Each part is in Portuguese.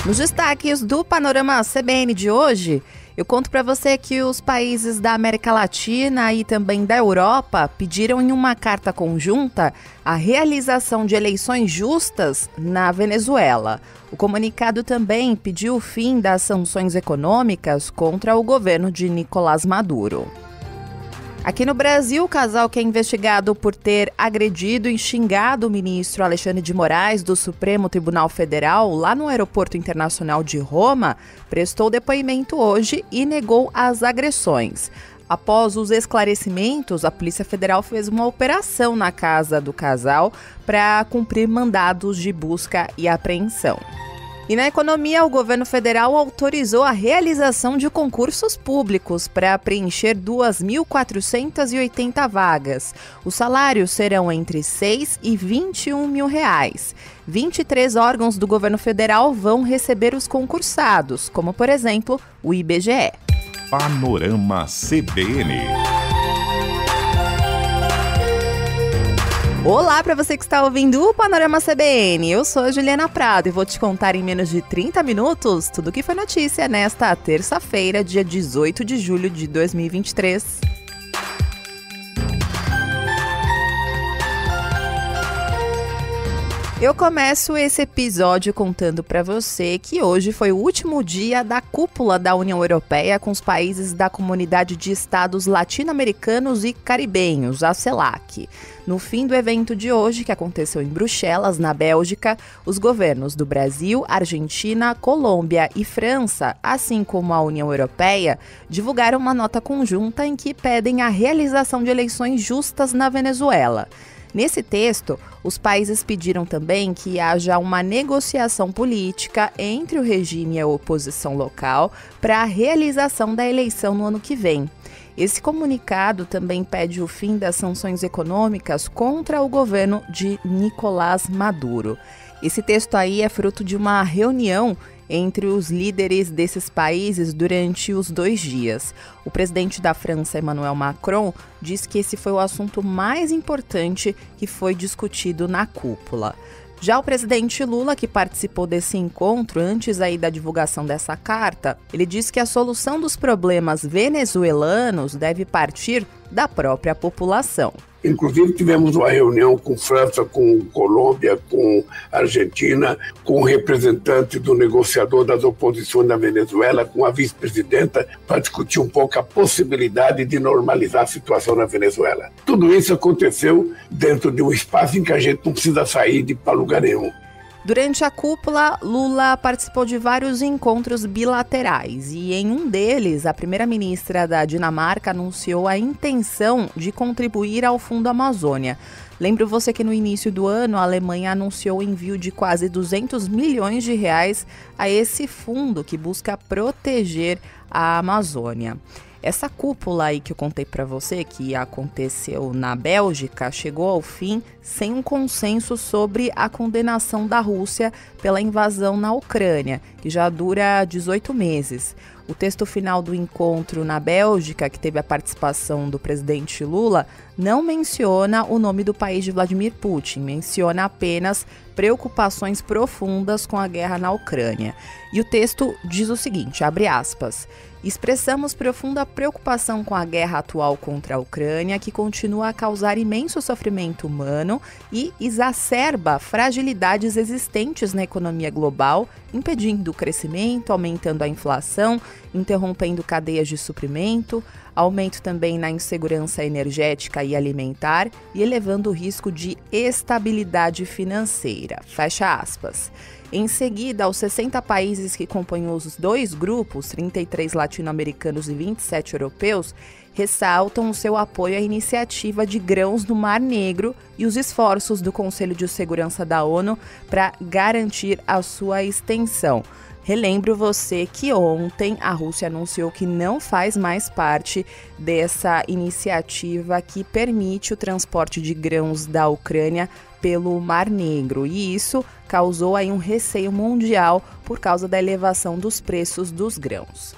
Nos destaques do Panorama CBN de hoje, eu conto para você que os países da América Latina e também da Europa pediram em uma carta conjunta a realização de eleições justas na Venezuela. O comunicado também pediu o fim das sanções econômicas contra o governo de Nicolás Maduro. Aqui no Brasil, o casal que é investigado por ter agredido e xingado o ministro Alexandre de Moraes do Supremo Tribunal Federal lá no Aeroporto Internacional de Roma prestou depoimento hoje e negou as agressões. Após os esclarecimentos, a Polícia Federal fez uma operação na casa do casal para cumprir mandados de busca e apreensão. E na economia, o governo federal autorizou a realização de concursos públicos para preencher 2.480 vagas. Os salários serão entre R$ 6 e R$ 21 mil. 23 órgãos do governo federal vão receber os concursados, como, por exemplo, o IBGE. Panorama CBN. Olá para você que está ouvindo o Panorama CBN, eu sou a Juliana Prado e vou te contar em menos de 30 minutos tudo o que foi notícia nesta terça-feira, dia 18 de julho de 2023. Eu começo esse episódio contando para você que hoje foi o último dia da cúpula da União Europeia com os países da Comunidade de Estados Latino-Americanos e Caribenhos, a CELAC. No fim do evento de hoje, que aconteceu em Bruxelas, na Bélgica, os governos do Brasil, Argentina, Colômbia e França, assim como a União Europeia, divulgaram uma nota conjunta em que pedem a realização de eleições justas na Venezuela. Nesse texto, os países pediram também que haja uma negociação política entre o regime e a oposição local para a realização da eleição no ano que vem. Esse comunicado também pede o fim das sanções econômicas contra o governo de Nicolás Maduro. Esse texto aí é fruto de uma reunião entre os líderes desses países durante os 2 dias. O presidente da França, Emmanuel Macron, disse que esse foi o assunto mais importante que foi discutido na cúpula. Já o presidente Lula, que participou desse encontro antes aí da divulgação dessa carta, ele disse que a solução dos problemas venezuelanos deve partir da própria população. Inclusive tivemos uma reunião com França, com Colômbia, com Argentina, com o representante do negociador das oposições na Venezuela, com a vice-presidenta, para discutir um pouco a possibilidade de normalizar a situação na Venezuela. Tudo isso aconteceu dentro de um espaço em que a gente não precisa sair para lugar nenhum. Durante a cúpula, Lula participou de vários encontros bilaterais e em um deles, a primeira-ministra da Dinamarca anunciou a intenção de contribuir ao Fundo Amazônia. Lembro você que no início do ano, a Alemanha anunciou o envio de quase 200 milhões de reais a esse fundo que busca proteger a Amazônia. Essa cúpula aí que eu contei para você, que aconteceu na Bélgica, chegou ao fim sem um consenso sobre a condenação da Rússia pela invasão na Ucrânia, que já dura 18 meses. O texto final do encontro na Bélgica, que teve a participação do presidente Lula, não menciona o nome do país de Vladimir Putin, menciona apenas preocupações profundas com a guerra na Ucrânia. E o texto diz o seguinte, abre aspas, expressamos profunda preocupação com a guerra atual contra a Ucrânia, que continua a causar imenso sofrimento humano e exacerba fragilidades existentes na economia global, impedindo o crescimento, aumentando a inflação, interrompendo cadeias de suprimento, aumento também na insegurança energética e alimentar e elevando o risco de estabilidade financeira. Fecha aspas. Em seguida, os 60 países que compõem os 2 grupos, 33 latino-americanos e 27 europeus, ressaltam o seu apoio à iniciativa de grãos no Mar Negro e os esforços do Conselho de Segurança da ONU para garantir a sua extensão. Relembro você que ontem a Rússia anunciou que não faz mais parte dessa iniciativa que permite o transporte de grãos da Ucrânia pelo Mar Negro. E isso causou aí um receio mundial por causa da elevação dos preços dos grãos.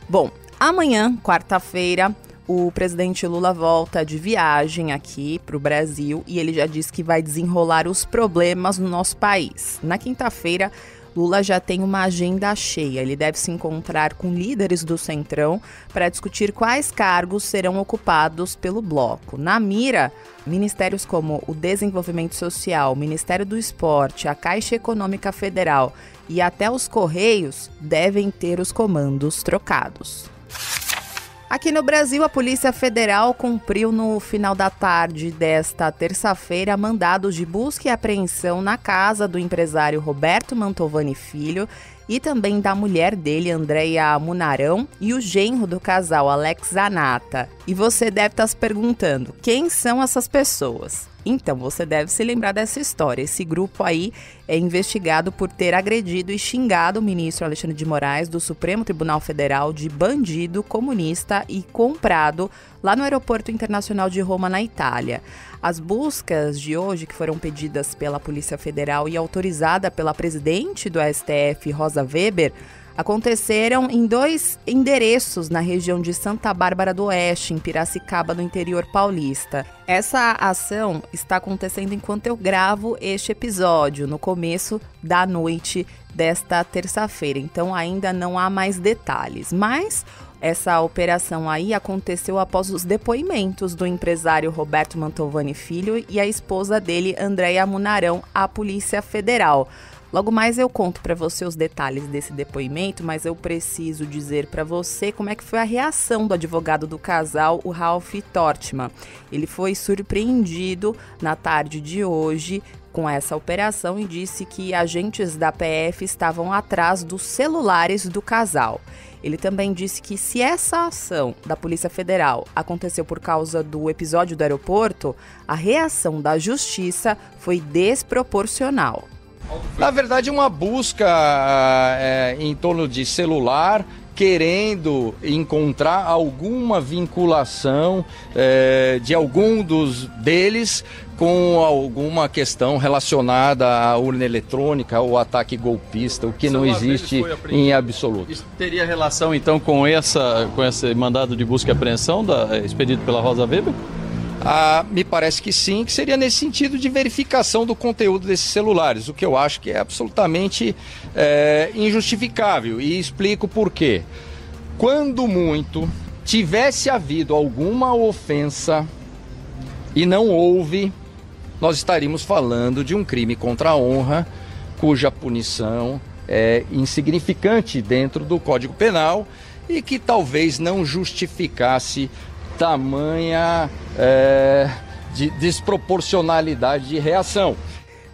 Bom, amanhã, quarta-feira, o presidente Lula volta de viagem aqui para o Brasil e ele já disse que vai desenrolar os problemas no nosso país. Na quinta-feira, Lula já tem uma agenda cheia. Ele deve se encontrar com líderes do Centrão para discutir quais cargos serão ocupados pelo bloco. Na mira, ministérios como o Desenvolvimento Social, o Ministério do Esporte, a Caixa Econômica Federal e até os Correios devem ter os comandos trocados. Aqui no Brasil, a Polícia Federal cumpriu no final da tarde desta terça-feira mandados de busca e apreensão na casa do empresário Roberto Mantovani Filho e também da mulher dele, Andréia Munarão, e o genro do casal, Alex Zanata. E você deve estar se perguntando, quem são essas pessoas? Então, você deve se lembrar dessa história. Esse grupo aí é investigado por ter agredido e xingado o ministro Alexandre de Moraes do Supremo Tribunal Federal de bandido, comunista e comprado lá no Aeroporto Internacional de Roma, na Itália. As buscas de hoje, que foram pedidas pela Polícia Federal e autorizada pela presidente do STF, Rosa Weber, aconteceram em 2 endereços na região de Santa Bárbara do Oeste, em Piracicaba, no interior paulista. Essa ação está acontecendo enquanto eu gravo este episódio, no começo da noite desta terça-feira. Então ainda não há mais detalhes, mas essa operação aí aconteceu após os depoimentos do empresário Roberto Mantovani Filho e a esposa dele, Andréia Munarão, à Polícia Federal. Logo mais eu conto para você os detalhes desse depoimento, mas eu preciso dizer para você como é que foi a reação do advogado do casal, o Ralph Tortman. Ele foi surpreendido na tarde de hoje com essa operação e disse que agentes da PF estavam atrás dos celulares do casal. Ele também disse que se essa ação da Polícia Federal aconteceu por causa do episódio do aeroporto, a reação da Justiça foi desproporcional. Na verdade, uma busca em torno de celular, querendo encontrar alguma vinculação de algum deles com alguma questão relacionada à urna eletrônica ou ataque golpista, o que não existe em absoluto. Isso teria relação, então, com esse mandado de busca e apreensão expedido pela Rosa Weber? Me parece que sim, que seria nesse sentido de verificação do conteúdo desses celulares, o que eu acho que é absolutamente injustificável, e explico por quê. Quando muito tivesse havido alguma ofensa e não houve, nós estaríamos falando de um crime contra a honra, cuja punição é insignificante dentro do Código Penal e que talvez não justificasse tamanha de desproporcionalidade de reação.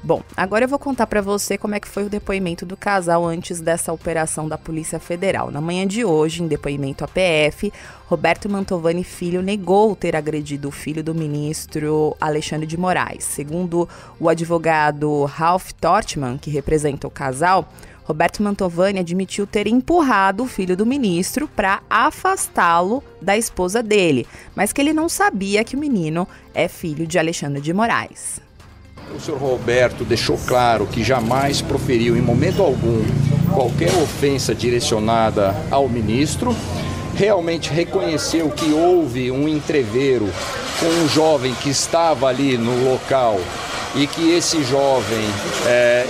Bom, agora eu vou contar para você como é que foi o depoimento do casal antes dessa operação da Polícia Federal. Na manhã de hoje, em depoimento à PF, Roberto Mantovani Filho negou ter agredido o filho do ministro Alexandre de Moraes. Segundo o advogado Ralph Tortman, que representa o casal, Roberto Mantovani admitiu ter empurrado o filho do ministro para afastá-lo da esposa dele, mas que ele não sabia que o menino é filho de Alexandre de Moraes. O senhor Roberto deixou claro que jamais proferiu em momento algum qualquer ofensa direcionada ao ministro. Realmente reconheceu que houve um entrevero com um jovem que estava ali no local e que esse jovem,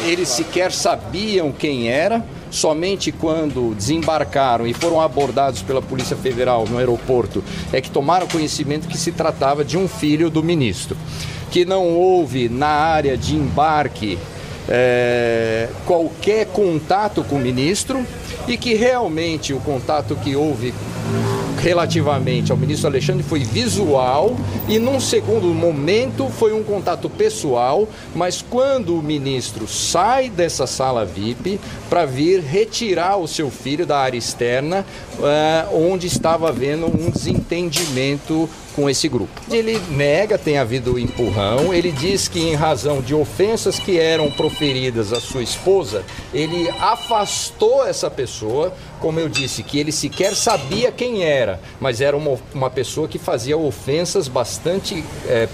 eles sequer sabiam quem era. Somente quando desembarcaram e foram abordados pela Polícia Federal no aeroporto é que tomaram conhecimento que se tratava de um filho do ministro. Que não houve na área de embarque qualquer contato com o ministro e que realmente o contato que houve relativamente ao ministro Alexandre foi visual e num segundo momento foi um contato pessoal, mas quando o ministro sai dessa sala VIP para vir retirar o seu filho da área externa, onde estava havendo um desentendimento com esse grupo. Ele nega ter havido empurrão, ele diz que em razão de ofensas que eram proferidas à sua esposa, ele afastou essa pessoa, como eu disse, que ele sequer sabia quem era, mas era uma pessoa que fazia ofensas bastante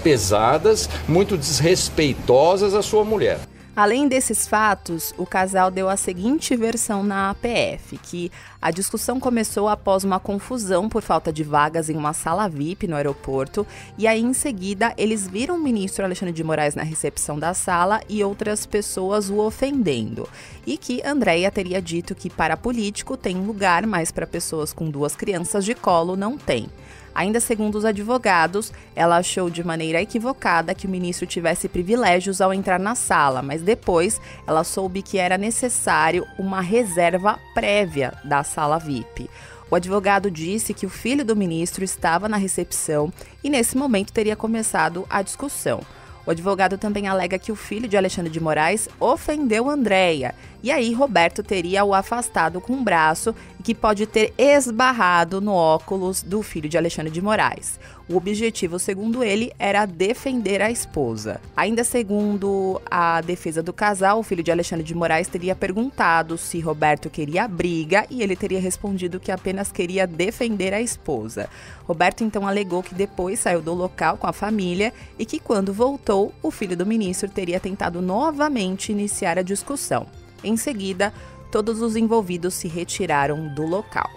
pesadas, muito desrespeitosas à sua mulher. Além desses fatos, o casal deu a seguinte versão na PF, que a discussão começou após uma confusão por falta de vagas em uma sala VIP no aeroporto, e aí em seguida eles viram o ministro Alexandre de Moraes na recepção da sala e outras pessoas o ofendendo, e que Andréia teria dito que para político tem lugar, mas para pessoas com 2 crianças de colo não tem. Ainda segundo os advogados, ela achou de maneira equivocada que o ministro tivesse privilégios ao entrar na sala, mas depois ela soube que era necessário uma reserva prévia da sala VIP. O advogado disse que o filho do ministro estava na recepção e nesse momento teria começado a discussão. O advogado também alega que o filho de Alexandre de Moraes ofendeu Andréia, e aí Roberto teria o afastado com um braço e que pode ter esbarrado no óculos do filho de Alexandre de Moraes. O objetivo, segundo ele, era defender a esposa. Ainda segundo a defesa do casal, o filho de Alexandre de Moraes teria perguntado se Roberto queria briga e ele teria respondido que apenas queria defender a esposa. Roberto então alegou que depois saiu do local com a família e que quando voltou, o filho do ministro teria tentado novamente iniciar a discussão. Em seguida, todos os envolvidos se retiraram do local.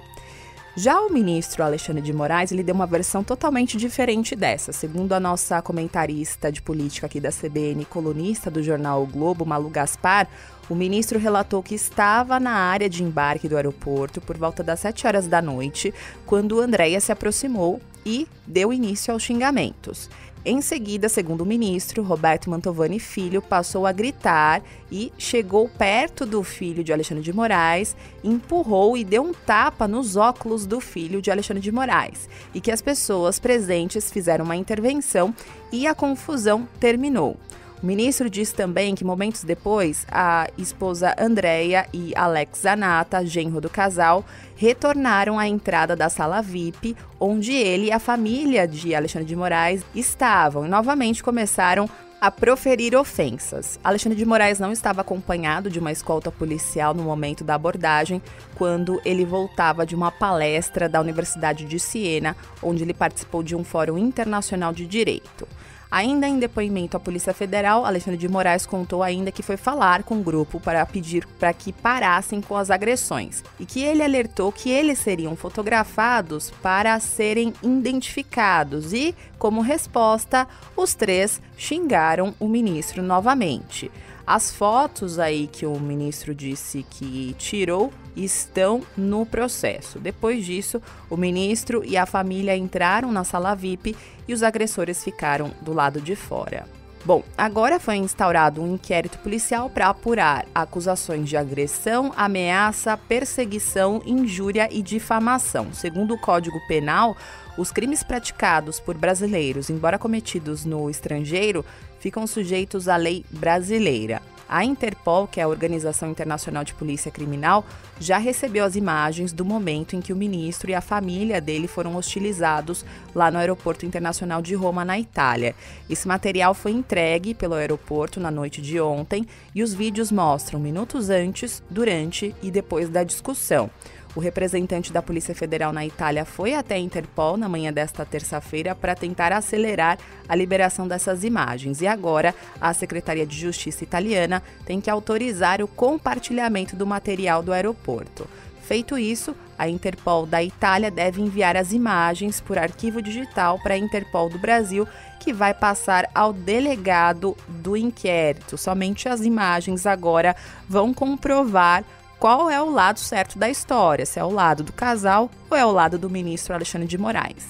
Já o ministro Alexandre de Moraes, ele deu uma versão totalmente diferente dessa. Segundo a nossa comentarista de política aqui da CBN, colunista do jornal O Globo, Malu Gaspar, o ministro relatou que estava na área de embarque do aeroporto por volta das 7 horas da noite, quando Andréia se aproximou e deu início aos xingamentos. Em seguida, segundo o ministro, Roberto Mantovani Filho passou a gritar e chegou perto do filho de Alexandre de Moraes, empurrou e deu um tapa nos óculos do filho de Alexandre de Moraes, e que as pessoas presentes fizeram uma intervenção e a confusão terminou. O ministro disse também que momentos depois, a esposa Andréia e Alex Zanata, genro do casal, retornaram à entrada da sala VIP, onde ele e a família de Alexandre de Moraes estavam e novamente começaram a proferir ofensas. Alexandre de Moraes não estava acompanhado de uma escolta policial no momento da abordagem, quando ele voltava de uma palestra da Universidade de Siena, onde ele participou de um fórum internacional de direito. Ainda em depoimento à Polícia Federal, Alexandre de Moraes contou ainda que foi falar com o grupo para pedir para que parassem com as agressões e que ele alertou que eles seriam fotografados para serem identificados e, como resposta, os 3 xingaram o ministro novamente. As fotos aí que o ministro disse que tirou estão no processo. Depois disso, o ministro e a família entraram na sala VIP e os agressores ficaram do lado de fora. Bom, agora foi instaurado um inquérito policial para apurar acusações de agressão, ameaça, perseguição, injúria e difamação. Segundo o Código Penal, os crimes praticados por brasileiros, embora cometidos no estrangeiro, ficam sujeitos à lei brasileira. A Interpol, que é a Organização Internacional de Polícia Criminal, já recebeu as imagens do momento em que o ministro e a família dele foram hostilizados lá no Aeroporto Internacional de Roma, na Itália. Esse material foi entregue pelo aeroporto na noite de ontem e os vídeos mostram minutos antes, durante e depois da discussão. O representante da Polícia Federal na Itália foi até a Interpol na manhã desta terça-feira para tentar acelerar a liberação dessas imagens. E agora, a Secretaria de Justiça italiana tem que autorizar o compartilhamento do material do aeroporto. Feito isso, a Interpol da Itália deve enviar as imagens por arquivo digital para a Interpol do Brasil, que vai passar ao delegado do inquérito. Somente as imagens agora vão comprovar qual é o lado certo da história, se é o lado do casal ou é o lado do ministro Alexandre de Moraes.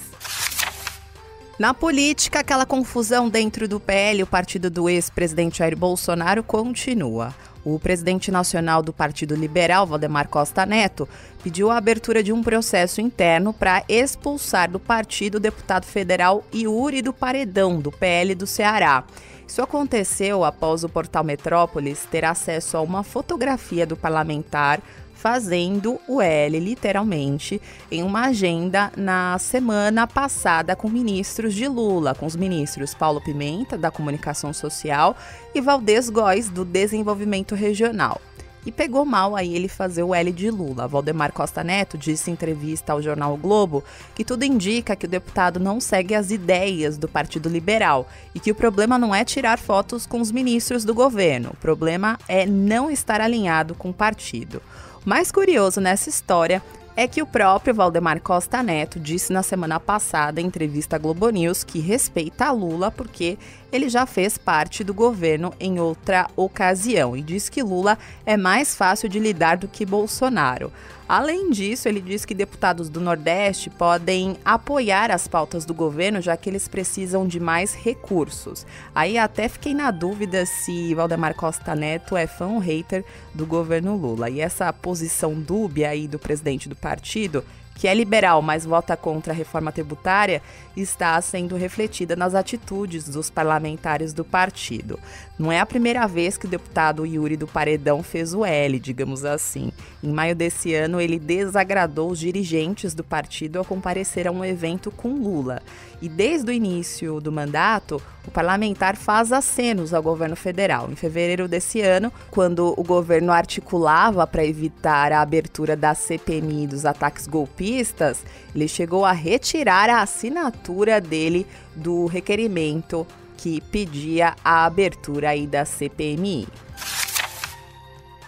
Na política, aquela confusão dentro do PL, o partido do ex-presidente Jair Bolsonaro, continua. O presidente nacional do Partido Liberal, Valdemar Costa Neto, pediu a abertura de um processo interno para expulsar do partido o deputado federal Yuri do Paredão, do PL do Ceará. Isso aconteceu após o portal Metrópolis ter acesso a uma fotografia do parlamentar fazendo o L, literalmente, em uma agenda na semana passada com ministros de Lula, com os ministros Paulo Pimenta, da Comunicação Social, e Valdez Góes, do Desenvolvimento Regional. e pegou mal aí ele fazer o L de Lula. Valdemar Costa Neto disse em entrevista ao jornal o Globo que tudo indica que o deputado não segue as ideias do Partido Liberal e que o problema não é tirar fotos com os ministros do governo, o problema é não estar alinhado com o partido. O mais curioso nessa história é que o próprio Valdemar Costa Neto disse na semana passada em entrevista à Globo News que respeita a Lula porque ele já fez parte do governo em outra ocasião e diz que Lula é mais fácil de lidar do que Bolsonaro. Além disso, ele diz que deputados do Nordeste podem apoiar as pautas do governo, já que eles precisam de mais recursos. Aí até fiquei na dúvida se Valdemar Costa Neto é fã ou hater do governo Lula. E essa posição dúbia aí do presidente do partido, que é liberal, mas vota contra a reforma tributária, está sendo refletida nas atitudes dos parlamentares do partido. Não é a primeira vez que o deputado Yuri do Paredão fez o L, digamos assim. Em maio desse ano, ele desagradou os dirigentes do partido ao comparecer a um evento com Lula. E desde o início do mandato, o parlamentar faz acenos ao governo federal. Em fevereiro desse ano, quando o governo articulava para evitar a abertura da CPMI dos ataques golpistas, ele chegou a retirar a assinatura dele do requerimento que pedia a abertura aí da CPMI.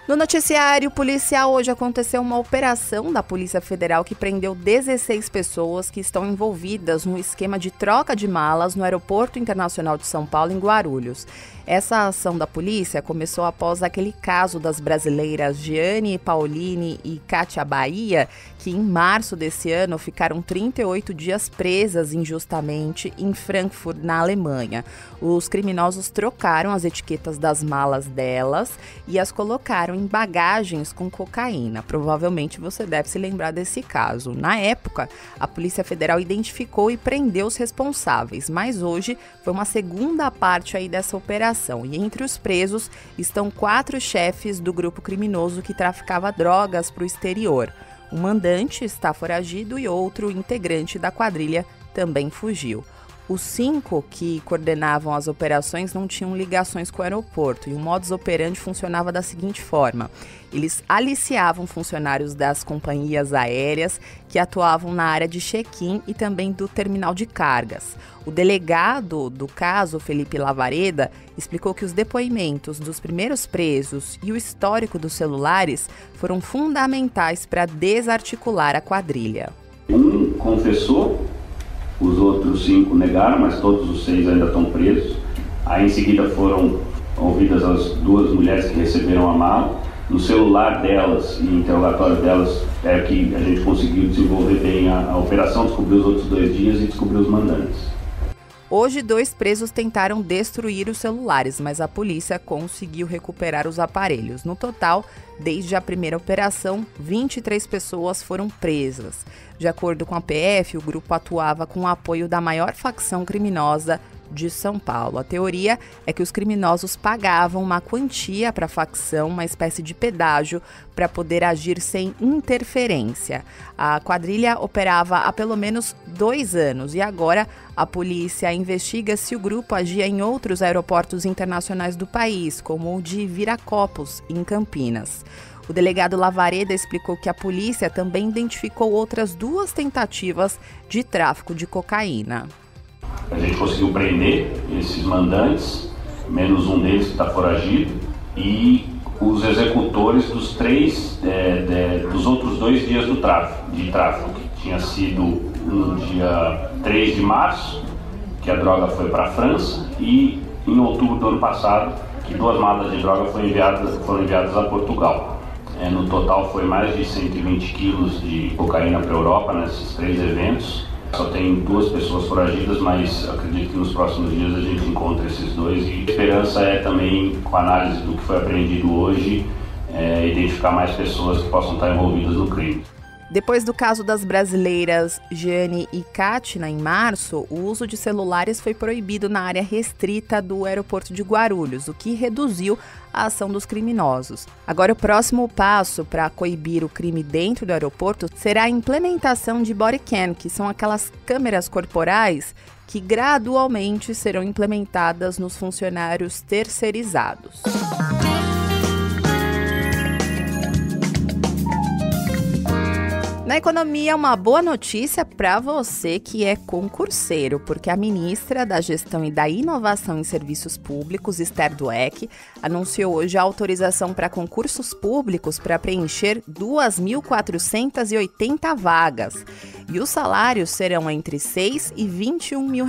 No noticiário policial, hoje aconteceu uma operação da Polícia Federal que prendeu 16 pessoas que estão envolvidas no esquema de troca de malas no Aeroporto Internacional de São Paulo, em Guarulhos. Essa ação da polícia começou após aquele caso das brasileiras Giane Pauline e Kátia Bahia, que em março desse ano ficaram 38 dias presas injustamente em Frankfurt, na Alemanha. Os criminosos trocaram as etiquetas das malas delas e as colocaram em bagagens com cocaína. Provavelmente você deve se lembrar desse caso. Na época, a Polícia Federal identificou e prendeu os responsáveis, mas hoje foi uma segunda parte aí dessa operação. E entre os presos estão 4 chefes do grupo criminoso que traficava drogas para o exterior. Um mandante está foragido e outro integrante da quadrilha também fugiu. Os 5 que coordenavam as operações não tinham ligações com o aeroporto e o modus operandi funcionava da seguinte forma: eles aliciavam funcionários das companhias aéreas que atuavam na área de check-in e também do terminal de cargas. O delegado do caso, Felipe Lavareda, explicou que os depoimentos dos primeiros presos e o histórico dos celulares foram fundamentais para desarticular a quadrilha. Um confessou, os outros 5 negaram, mas todos os 6 ainda estão presos. Aí em seguida foram ouvidas as 2 mulheres que receberam a mala. No celular delas e interrogatório delas é que a gente conseguiu desenvolver bem a operação, descobriu os outros 2 dias e descobriu os mandantes. Hoje, 2 presos tentaram destruir os celulares, mas a polícia conseguiu recuperar os aparelhos. No total, desde a primeira operação, 23 pessoas foram presas. De acordo com a PF, o grupo atuava com o apoio da maior facção criminosa de São Paulo. A teoria é que os criminosos pagavam uma quantia para a facção, uma espécie de pedágio, para poder agir sem interferência. A quadrilha operava há pelo menos 2 anos e agora a polícia investiga se o grupo agia em outros aeroportos internacionais do país, como o de Viracopos, em Campinas. O delegado Lavareda explicou que a polícia também identificou outras 2 tentativas de tráfico de cocaína. A gente conseguiu prender esses mandantes, menos um deles que está foragido, e os executores dos 3, dos outros 2 dias de tráfico, que tinha sido no dia 3 de março, que a droga foi para a França, e em outubro do ano passado, que 2 malas de droga foram enviadas a Portugal. No total foi mais de 120 quilos de cocaína para a Europa nesses 3 eventos. Só tem 2 pessoas foragidas, mas acredito que nos próximos dias a gente encontra esses 2. E a esperança é também, com a análise do que foi apreendido hoje, identificar mais pessoas que possam estar envolvidas no crime. Depois do caso das brasileiras Giane e Kátia, em março, o uso de celulares foi proibido na área restrita do aeroporto de Guarulhos, o que reduziu a ação dos criminosos. Agora, o próximo passo para coibir o crime dentro do aeroporto será a implementação de bodycam, que são aquelas câmeras corporais que gradualmente serão implementadas nos funcionários terceirizados. Na economia, uma boa notícia para você que é concurseiro, porque a ministra da Gestão e da Inovação em Serviços Públicos, Esther Dweck, anunciou hoje a autorização para concursos públicos para preencher 2.480 vagas. E os salários serão entre R$ 6 e R$ 21 mil.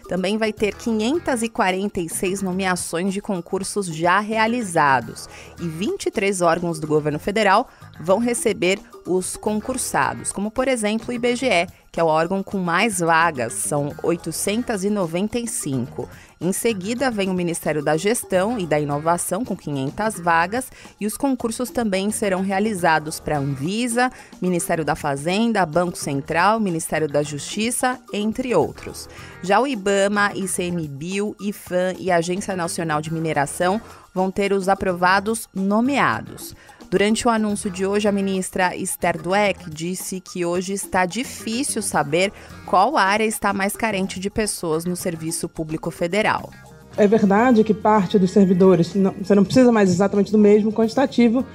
Também vai ter 546 nomeações de concursos já realizados e 23 órgãos do governo federal vão receber os concursados, como por exemplo o IBGE, que é o órgão com mais vagas, são 895. Em seguida vem o Ministério da Gestão e da Inovação com 500 vagas e os concursos também serão realizados para a Anvisa, Ministério da Fazenda, Banco Central, Ministério da Justiça, entre outros. Já o IBAMA, ICMBio, IFAM e a Agência Nacional de Mineração vão ter os aprovados nomeados. Durante o anúncio de hoje, a ministra Esther Dweck disse que hoje está difícil saber qual área está mais carente de pessoas no serviço público federal. É verdade que parte dos servidores, você não precisa mais exatamente do mesmo quantitativo,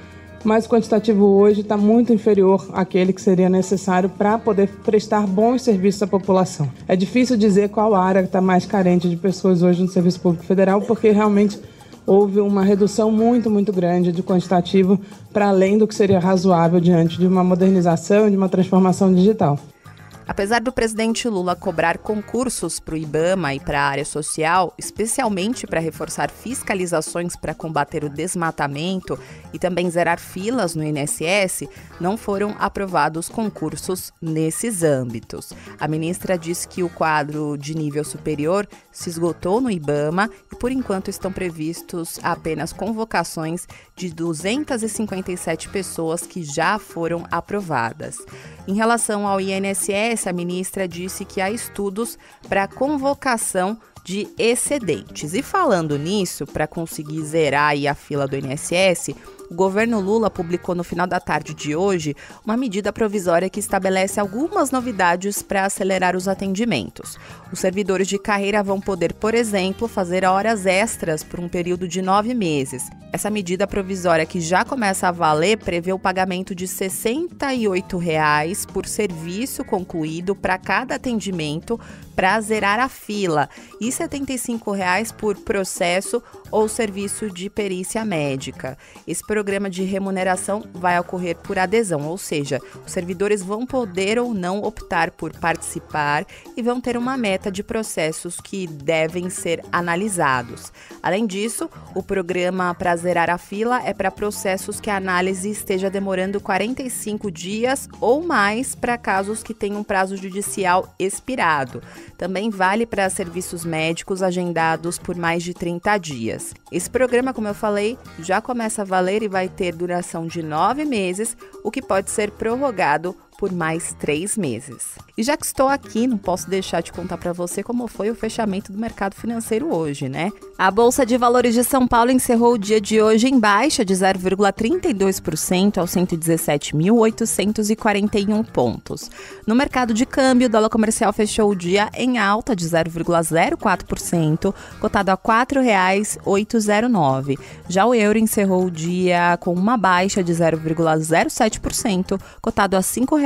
mas o quantitativo hoje está muito inferior àquele que seria necessário para poder prestar bons serviços à população. É difícil dizer qual área está mais carente de pessoas hoje no serviço público federal, porque realmente houve uma redução muito grande de quantitativo para além do que seria razoável diante de uma modernização e de uma transformação digital. Apesar do presidente Lula cobrar concursos para o IBAMA e para a área social, especialmente para reforçar fiscalizações para combater o desmatamento e também zerar filas no INSS, não foram aprovados concursos nesses âmbitos. A ministra disse que o quadro de nível superior se esgotou no IBAMA e, por enquanto, estão previstos apenas convocações de 257 pessoas que já foram aprovadas. Em relação ao INSS, a ministra disse que há estudos para convocação de excedentes. E falando nisso, para conseguir zerar aí a fila do INSS, o governo Lula publicou no final da tarde de hoje uma medida provisória que estabelece algumas novidades para acelerar os atendimentos. Os servidores de carreira vão poder, por exemplo, fazer horas extras por um período de 9 meses. Essa medida provisória, que já começa a valer, prevê o pagamento de R$ 68 por serviço concluído para cada atendimento para zerar a fila e R$ 75 por processo ou serviço de perícia médica. Esse programa de remuneração vai ocorrer por adesão, ou seja, os servidores vão poder ou não optar por participar e vão ter uma meta de processos que devem ser analisados. Além disso, o programa para zerar a fila é para processos que a análise esteja demorando 45 dias ou mais para casos que tenham prazo judicial expirado. Também vale para serviços médicos agendados por mais de 30 dias. Esse programa, como eu falei, já começa a valer e vai ter duração de 9 meses, o que pode ser prorrogado por mais 3 meses. E já que estou aqui, não posso deixar de contar para você como foi o fechamento do mercado financeiro hoje, né? A Bolsa de Valores de São Paulo encerrou o dia de hoje em baixa de 0,32% aos 117.841 pontos. No mercado de câmbio, o dólar comercial fechou o dia em alta de 0,04%, cotado a R$ 4,809. Já o euro encerrou o dia com uma baixa de 0,07%, cotado a R$ 5,400.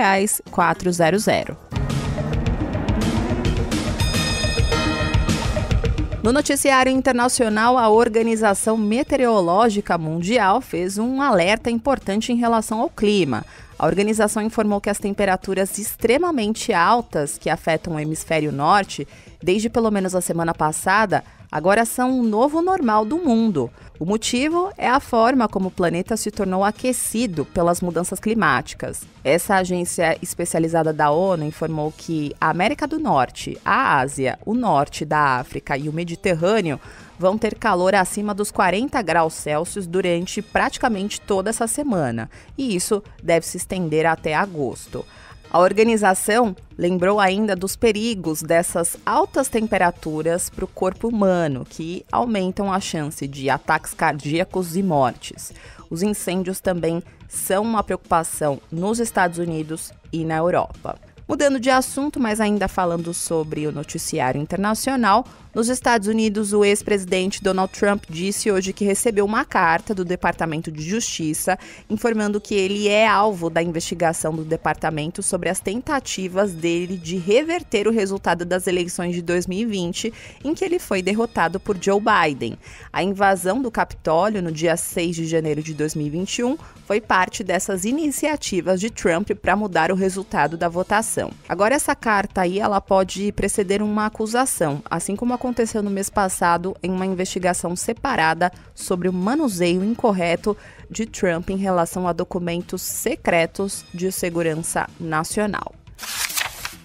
No noticiário internacional, a Organização Meteorológica Mundial fez um alerta importante em relação ao clima. A organização informou que as temperaturas extremamente altas que afetam o hemisfério norte, desde pelo menos a semana passada, agora são um novo normal do mundo. O motivo é a forma como o planeta se tornou aquecido pelas mudanças climáticas. Essa agência especializada da ONU informou que a América do Norte, a Ásia, o Norte da África e o Mediterrâneo vão ter calor acima dos 40 graus Celsius durante praticamente toda essa semana, e isso deve se estender até agosto. A organização lembrou ainda dos perigos dessas altas temperaturas para o corpo humano, que aumentam a chance de ataques cardíacos e mortes. Os incêndios também são uma preocupação nos Estados Unidos e na Europa. Mudando de assunto, mas ainda falando sobre o noticiário internacional, Nos Estados Unidos, o ex-presidente Donald Trump disse hoje que recebeu uma carta do Departamento de Justiça informando que ele é alvo da investigação do departamento sobre as tentativas dele de reverter o resultado das eleições de 2020, em que ele foi derrotado por Joe Biden. A invasão do Capitólio no dia 6 de janeiro de 2021 foi parte dessas iniciativas de Trump para mudar o resultado da votação. Agora, essa carta aí, ela pode preceder uma acusação, assim como aconteceu no mês passado em uma investigação separada sobre o manuseio incorreto de Trump em relação a documentos secretos de segurança nacional.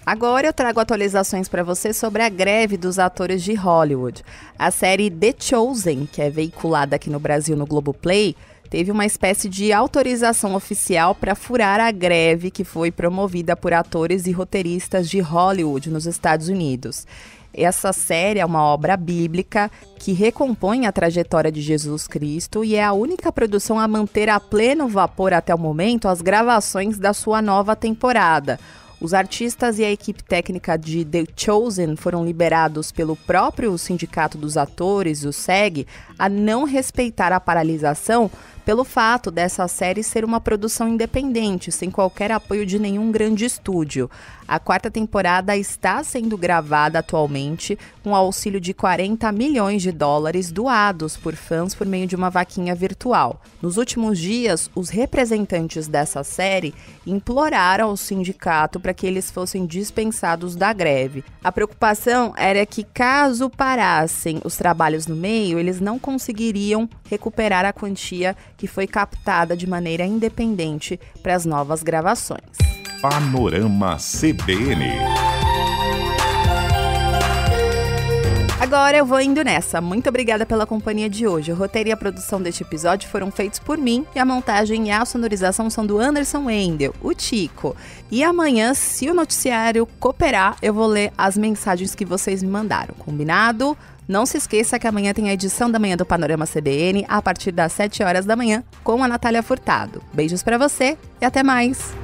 Agora eu trago atualizações para você sobre a greve dos atores de Hollywood. A série The Chosen, que é veiculada aqui no Brasil no Globoplay, teve uma espécie de autorização oficial para furar a greve que foi promovida por atores e roteiristas de Hollywood nos Estados Unidos. Essa série é uma obra bíblica que recompõe a trajetória de Jesus Cristo e é a única produção a manter a pleno vapor até o momento as gravações da sua nova temporada. Os artistas e a equipe técnica de The Chosen foram liberados pelo próprio Sindicato dos Atores, o SEG, a não respeitar a paralisação pelo fato dessa série ser uma produção independente, sem qualquer apoio de nenhum grande estúdio. A 4ª temporada está sendo gravada atualmente com o auxílio de $40 milhões doados por fãs por meio de uma vaquinha virtual. Nos últimos dias, os representantes dessa série imploraram ao sindicato para que eles fossem dispensados da greve. A preocupação era que, caso parassem os trabalhos no meio, eles não conseguiriam recuperar a quantia que foi captada de maneira independente para as novas gravações. Panorama CBN. Agora eu vou indo nessa. Muito obrigada pela companhia de hoje. O roteiro e a produção deste episódio foram feitos por mim e a montagem e a sonorização são do Anderson Wendel, o Tico. E amanhã, se o noticiário cooperar, eu vou ler as mensagens que vocês me mandaram. Combinado? Não se esqueça que amanhã tem a edição da manhã do Panorama CBN a partir das 7 horas da manhã com a Natália Furtado. Beijos pra você e até mais!